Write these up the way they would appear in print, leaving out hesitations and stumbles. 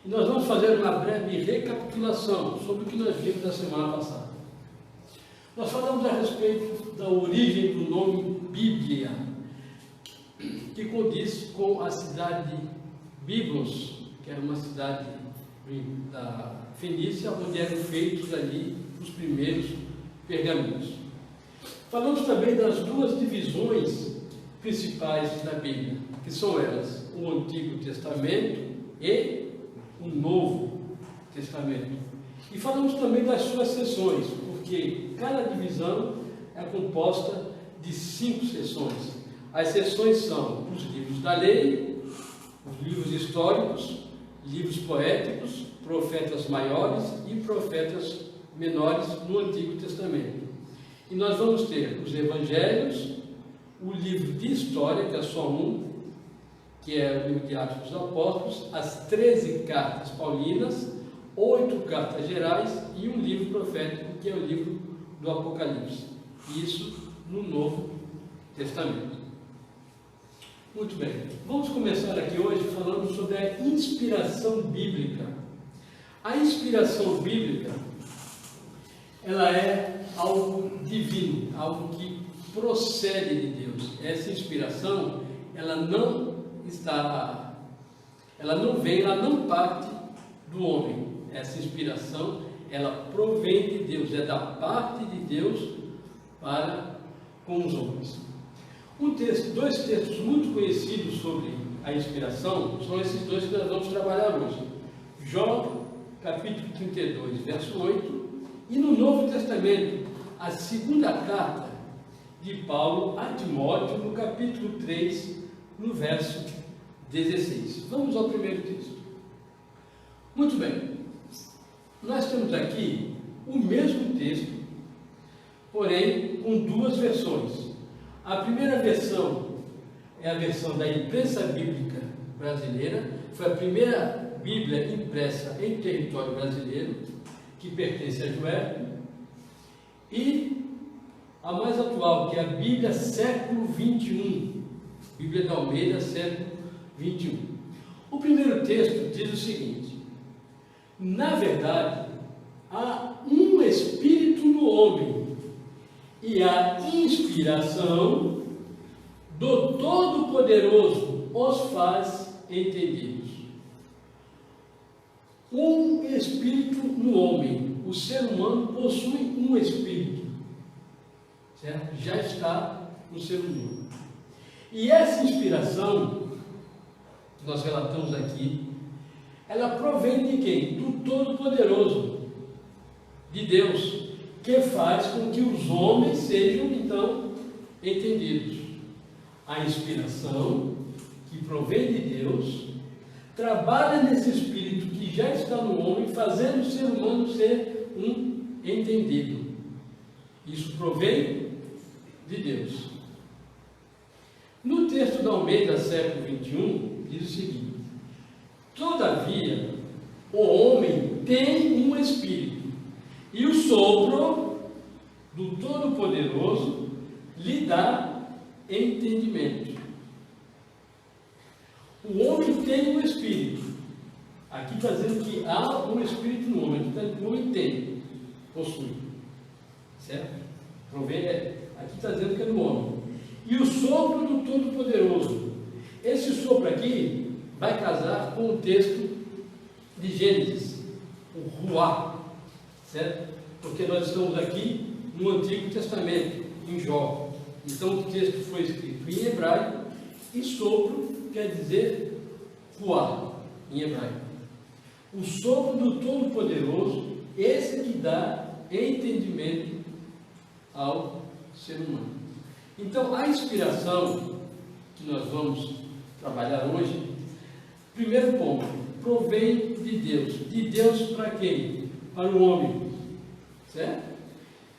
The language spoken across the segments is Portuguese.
E nós vamos fazer uma breve recapitulação sobre o que nós vimos na semana passada. Nós falamos a respeito da origem do nome Bíblia, que condiz com a cidade de Biblos, que era uma cidade da Fenícia, onde eram feitos ali os primeiros pergaminhos. Falamos também das duas divisões principais da Bíblia, que são elas, o Antigo Testamento e o Novo Testamento. E falamos também das suas seções, porque cada divisão é composta de 5 seções. As seções são os livros da lei, os livros históricos, livros poéticos, profetas maiores e profetas menores no Antigo Testamento. E nós vamos ter os evangelhos, o livro de história, que é só um, que é o livro de Atos dos Apóstolos, as 13 cartas paulinas, 8 cartas gerais e um livro profético, que é o livro do Apocalipse. Isso no Novo Testamento. Muito bem, vamos começar aqui hoje falando sobre a inspiração bíblica. A inspiração bíblica, ela é algo divino, algo que procede de Deus. Essa inspiração, ela não parte do homem. Essa inspiração, ela provém de Deus, é da parte de Deus para com os homens. Dois textos muito conhecidos sobre a inspiração são esses dois que nós vamos trabalhar hoje. Jó, capítulo 32, verso 8, e no Novo Testamento, a segunda carta de Paulo a Timóteo, no capítulo 3, no verso 16. Vamos ao primeiro texto. Muito bem, nós temos aqui o mesmo texto, porém com duas versões. A primeira versão é a versão da imprensa bíblica brasileira, foi a primeira Bíblia impressa em território brasileiro, que pertence a Joel, e a mais atual, que é a Bíblia século 21, Bíblia da Almeida, século 21. O primeiro texto diz o seguinte: na verdade, há um Espírito no homem, e a inspiração do Todo-Poderoso os faz entendidos. Um Espírito no homem. O ser humano possui um Espírito, certo? Já está no ser humano. E essa inspiração, que nós relatamos aqui, ela provém de quem? Do Todo-Poderoso, de Deus, que faz com que os homens sejam, então, entendidos. A inspiração, que provém de Deus, trabalha nesse espírito que já está no homem, fazendo o ser humano ser um entendido. Isso provém de Deus. No texto da Almeida, século 21, diz o seguinte: todavia, o homem tem um espírito, e o sopro do Todo-Poderoso lhe dá entendimento. O homem tem um espírito. Aqui está dizendo que há um espírito no homem. Aqui está dizendo que o homem tem, possui. Certo? Aqui está dizendo que é no homem. E o sopro do Todo-Poderoso. Esse sopro aqui vai casar com o texto de Gênesis, o Ruá. Certo? Porque nós estamos aqui no Antigo Testamento, em Jó. Então o texto foi escrito em hebraico, e sopro quer dizer Ruá, em hebraico. O sopro do Todo-Poderoso, esse que dá entendimento ao ser humano. Então a inspiração que nós vamos trabalhar hoje, primeiro ponto, provém de Deus. De Deus para quem? Para o homem, certo?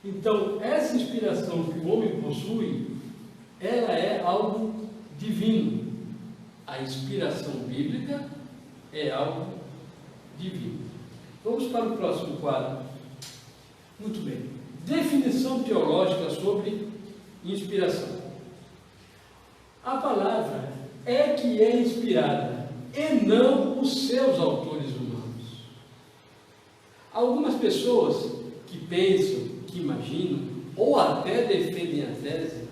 Então, essa inspiração que o homem possui, ela é algo divino. A inspiração bíblica é algo divino. Vamos para o próximo quadro. Muito bem. Definição teológica sobre inspiração. A palavra é que é inspirada, e não os seus autores humanos. Algumas pessoas que pensam, que imaginam, ou até defendem a tese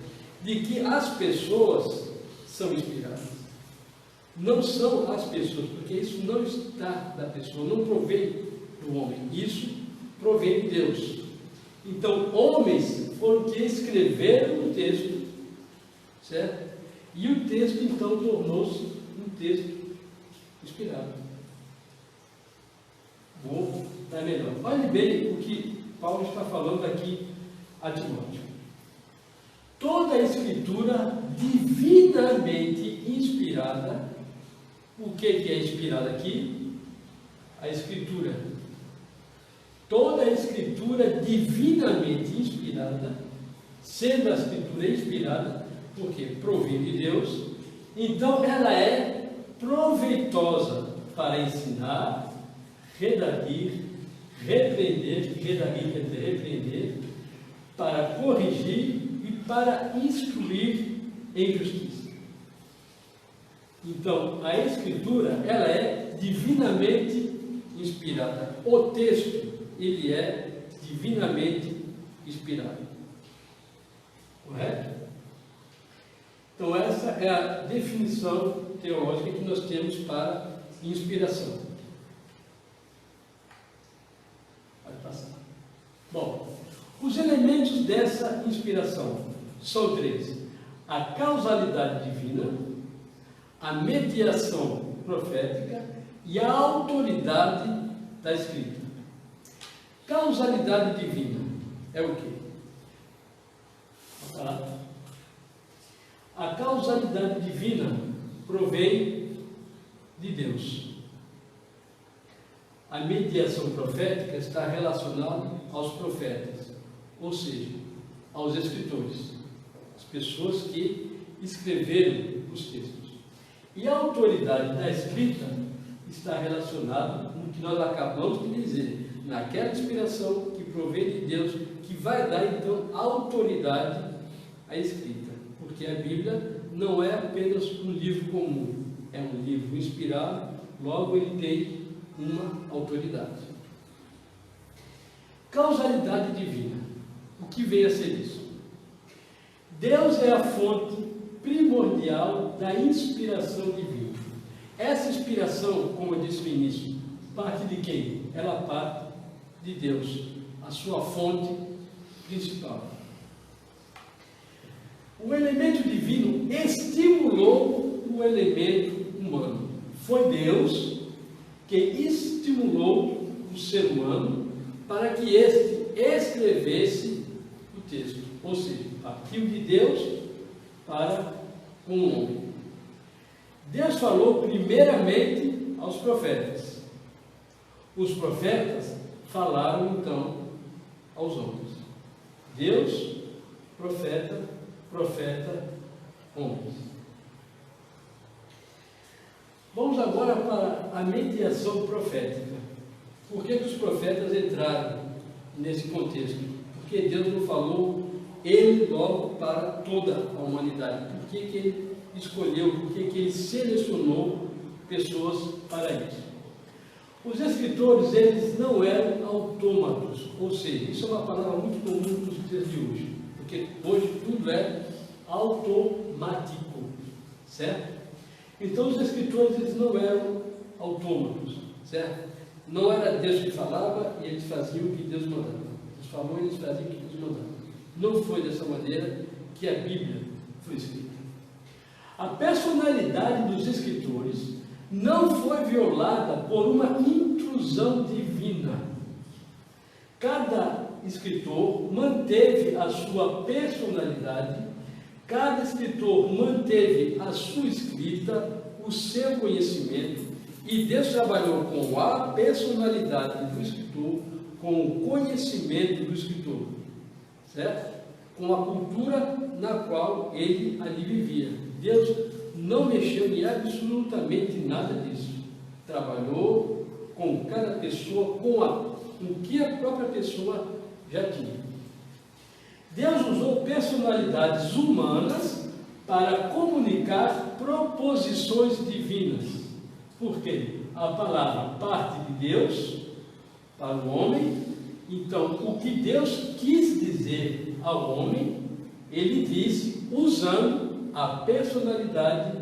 de que as pessoas são inspiradas. Não são as pessoas, porque isso não está da pessoa, não provém do homem, isso provém de Deus. Então, homens foram que escreveram o texto, certo? E o texto, então, tornou-se um texto inspirado. Vou dar melhor. Olhe bem o que Paulo está falando aqui a Timóteo. Toda a Escritura divinamente inspirada. O que é inspirada aqui? A Escritura. Toda a Escritura divinamente inspirada, sendo a Escritura inspirada, porque provém de Deus, então ela é proveitosa para ensinar, redarguir, repreender, para corrigir e para instruir em justiça. Então, a Escritura, ela é divinamente inspirada. O texto, ele é divinamente inspirado. Correto? Então, essa é a definição teológica que nós temos para inspiração. Pode passar. Bom, os elementos dessa inspiração são três: a causalidade divina, a mediação profética e a autoridade da Escrita. Causalidade divina é o quê? A causalidade divina provém de Deus. A mediação profética está relacionada aos profetas, ou seja, aos escritores, as pessoas que escreveram os textos. E a autoridade da escrita está relacionada com o que nós acabamos de dizer, naquela inspiração que provém de Deus, que vai dar então autoridade à escrita, porque a Bíblia não é apenas um livro comum, é um livro inspirado, logo ele tem uma autoridade. Causalidade divina. O que vem a ser isso? Deus é a fonte primordial da inspiração divina. Essa inspiração, como eu disse no início, parte de quem? Ela parte de Deus, a sua fonte principal. O elemento divino estimulou o elemento humano. Foi Deus quem estimulou o ser humano para que este escrevesse o texto. Ou seja, partiu de Deus para o homem. Deus falou primeiramente aos profetas. Os profetas falaram então aos homens. Deus, profeta, homens. Vamos agora para a mediação profética. Por que os profetas entraram nesse contexto? Porque Deus não falou ele logo para toda a humanidade. Por que ele escolheu, por que ele selecionou pessoas para isso? Os escritores, eles não eram autômatos, ou seja, isso é uma palavra muito comum nos dias de hoje, porque hoje tudo é automático, certo? Então os escritores, eles não eram autômatos, certo? Não era Deus que falava e eles faziam o que Deus mandava. Deus falou e eles faziam o que Deus mandava. Não foi dessa maneira que a Bíblia foi escrita. A personalidade dos escritores não foi violada por uma intrusão divina. Cada escritor manteve a sua personalidade, cada escritor manteve a sua escrita, o seu conhecimento, e Deus trabalhou com a personalidade do escritor, com o conhecimento do escritor, certo? Com a cultura na qual ele ali vivia. Deus não mexeu em absolutamente nada disso. Trabalhou com cada pessoa, com o que a própria pessoa já tinha. Deus usou personalidades humanas para comunicar proposições divinas. Por quê? A palavra parte de Deus, para o homem. Então, o que Deus quis dizer ao homem, ele disse usando a personalidade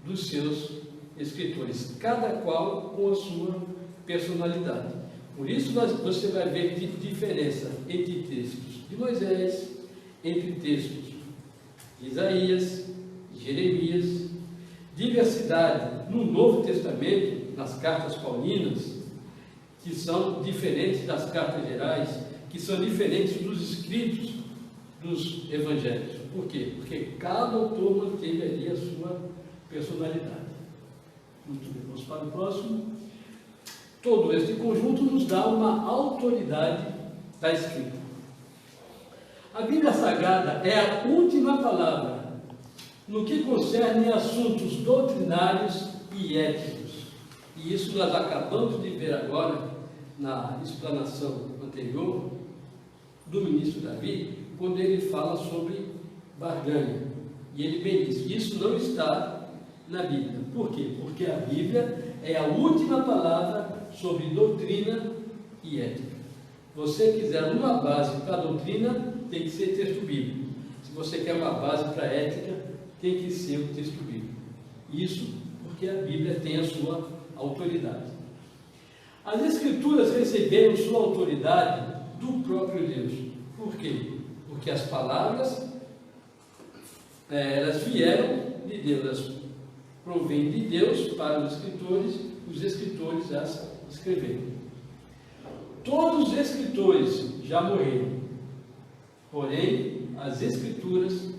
dos seus escritores, cada qual com a sua personalidade. Por isso você vai ver diferença entre textos de Moisés, entre textos de Isaías, de Jeremias, diversidade no Novo Testamento, nas cartas paulinas, que são diferentes das cartas gerais, que são diferentes dos escritos dos evangelhos. Por quê? Porque cada autor manteve ali a sua personalidade. Muito bem, vamos para o próximo. Todo este conjunto nos dá uma autoridade da escrita. A Bíblia Sagrada é a última palavra no que concerne assuntos doutrinários e éticos. E isso nós acabamos de ver agora na explanação anterior do ministro Davi, quando ele fala sobre barganha. E ele bem diz, isso não está na Bíblia. Por quê? Porque a Bíblia é a última palavra sobre doutrina e ética. Se você quiser uma base para a doutrina, tem que ser texto bíblico. Se você quer uma base para a ética, tem que ser o texto bíblico. Isso porque a Bíblia tem a sua autoridade. As Escrituras receberam sua autoridade do próprio Deus. Por quê? Porque as palavras, elas vieram de Deus, elas provêm de Deus para os escritores as escreveram. Todos os escritores já morreram, porém, as Escrituras,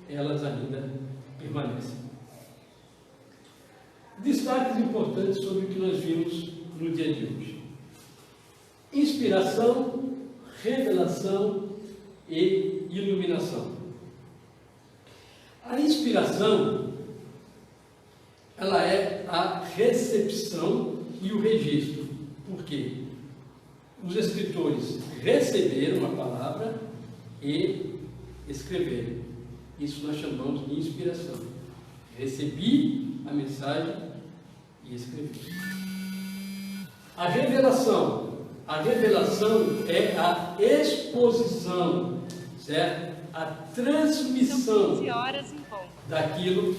elas ainda permanecem. Destaques importantes sobre o que nós vimos no dia de hoje: inspiração, revelação e iluminação. A inspiração, ela é a recepção e o registro. Por quê? Os escritores receberam a palavra e escreveram. Isso nós chamamos de inspiração. Recebi a mensagem e escrevi. A revelação é a exposição, certo? A transmissão daquilo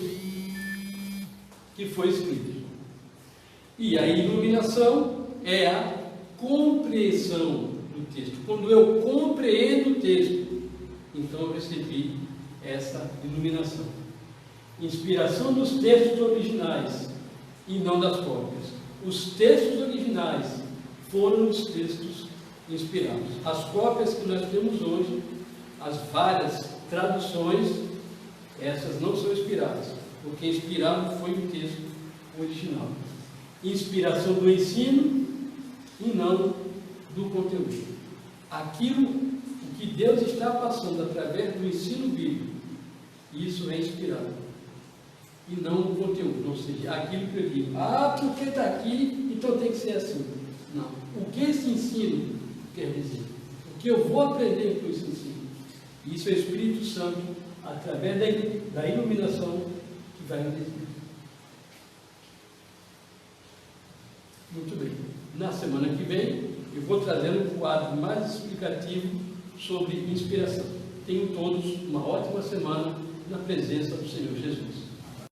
que foi escrito. E a iluminação é a compreensão do texto. Quando eu compreendo o texto, então eu recebi essa iluminação. Inspiração dos textos originais e não das cópias. Os textos originais foram os textos inspirados. As cópias que nós temos hoje, as várias traduções, essas não são inspiradas, porque inspirado foi o texto original. Inspiração do ensino e não do conteúdo. Aquilo que Deus está passando através do ensino bíblico, isso é inspirado. E não o conteúdo, ou seja, aquilo que eu digo, porque está aqui, então tem que ser assim. Não. O que esse ensino quer dizer? O que eu vou aprender com esse ensino? Isso é o Espírito Santo, através da iluminação, que vai me dizer. Muito bem. Na semana que vem, eu vou trazer um quadro mais explicativo sobre inspiração. Tenham todos uma ótima semana na presença do Senhor Jesus.